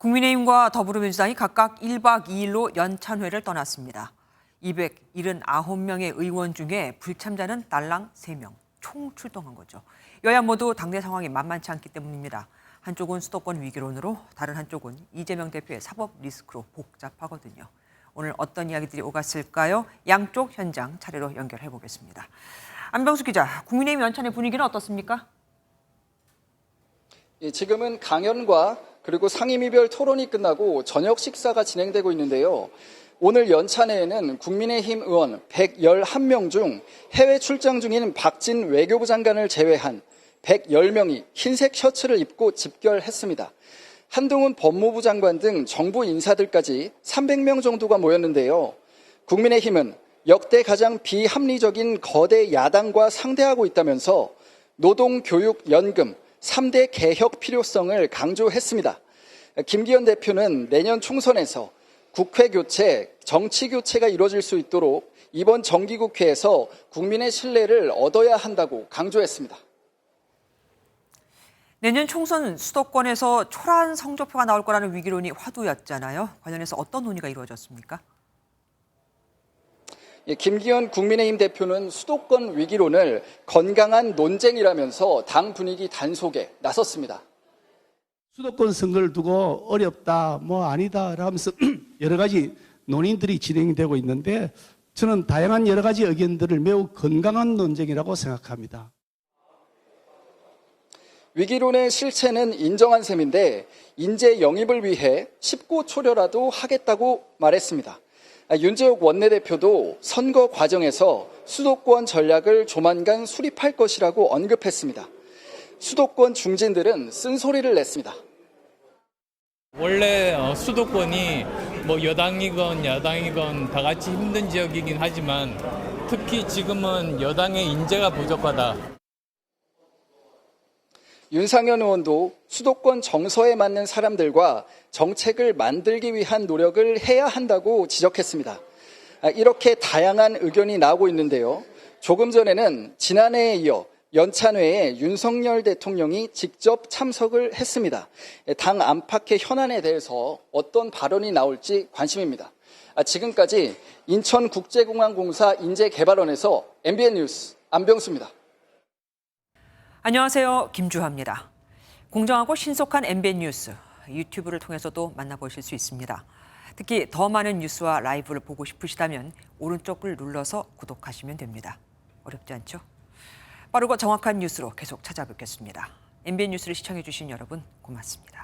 국민의힘과 더불어민주당이 각각 1박 2일로 연찬회를 떠났습니다. 279명의 의원 중에 불참자는 딸랑 3명, 총 출동한 거죠. 여야 모두 당내 상황이 만만치 않기 때문입니다. 한쪽은 수도권 위기론으로 다른 한쪽은 이재명 대표의 사법 리스크로 복잡하거든요. 오늘 어떤 이야기들이 오갔을까요? 양쪽 현장 차례로 연결해 보겠습니다. 안병수 기자, 국민의힘 연찬회 분위기는 어떻습니까? 지금은 강연과 그리고 상임위별 토론이 끝나고 저녁 식사가 진행되고 있는데요. 오늘 연찬회에는 국민의힘 의원 111명 중 해외 출장 중인 박진 외교부 장관을 제외한 110명이 흰색 셔츠를 입고 집결했습니다. 한동훈 법무부 장관 등 정부 인사들까지 300명 정도가 모였는데요. 국민의힘은 역대 가장 비합리적인 거대 야당과 상대하고 있다면서 노동, 교육, 연금 3대 개혁 필요성을 강조했습니다. 김기현 대표는 내년 총선에서 국회 교체, 정치 교체가 이루어질 수 있도록 이번 정기국회에서 국민의 신뢰를 얻어야 한다고 강조했습니다. 내년 총선 수도권에서 초라한 성적표가 나올 거라는 위기론이 화두였잖아요. 관련해서 어떤 논의가 이루어졌습니까? 김기현 국민의힘 대표는 수도권 위기론을 건강한 논쟁이라면서 당 분위기 단속에 나섰습니다. 수도권 선거를 두고 어렵다, 아니다 하면서 여러 가지 논의들이 진행되고 있는데 저는 다양한 여러 가지 의견들을 매우 건강한 논쟁이라고 생각합니다. 위기론의 실체는 인정한 셈인데 인재 영입을 위해 십고초려라도 하겠다고 말했습니다. 윤재욱 원내대표도 선거 과정에서 수도권 전략을 조만간 수립할 것이라고 언급했습니다. 수도권 중진들은 쓴소리를 냈습니다. 원래 수도권이 여당이건 야당이건 다 같이 힘든 지역이긴 하지만 특히 지금은 여당의 인재가 부족하다. 윤상현 의원도 수도권 정서에 맞는 사람들과 정책을 만들기 위한 노력을 해야 한다고 지적했습니다. 이렇게 다양한 의견이 나오고 있는데요. 조금 전에는 지난해에 이어 연찬회에 윤석열 대통령이 직접 참석을 했습니다. 당 안팎의 현안에 대해서 어떤 발언이 나올지 관심입니다. 지금까지 인천국제공항공사 인재개발원에서 MBN 뉴스 안병수입니다. 안녕하세요. 김주하입니다. 공정하고 신속한 MBN 뉴스, 유튜브를 통해서도 만나보실 수 있습니다. 특히 더 많은 뉴스와 라이브를 보고 싶으시다면 오른쪽을 눌러서 구독하시면 됩니다. 어렵지 않죠? 빠르고 정확한 뉴스로 계속 찾아뵙겠습니다. MBN 뉴스를 시청해주신 여러분 고맙습니다.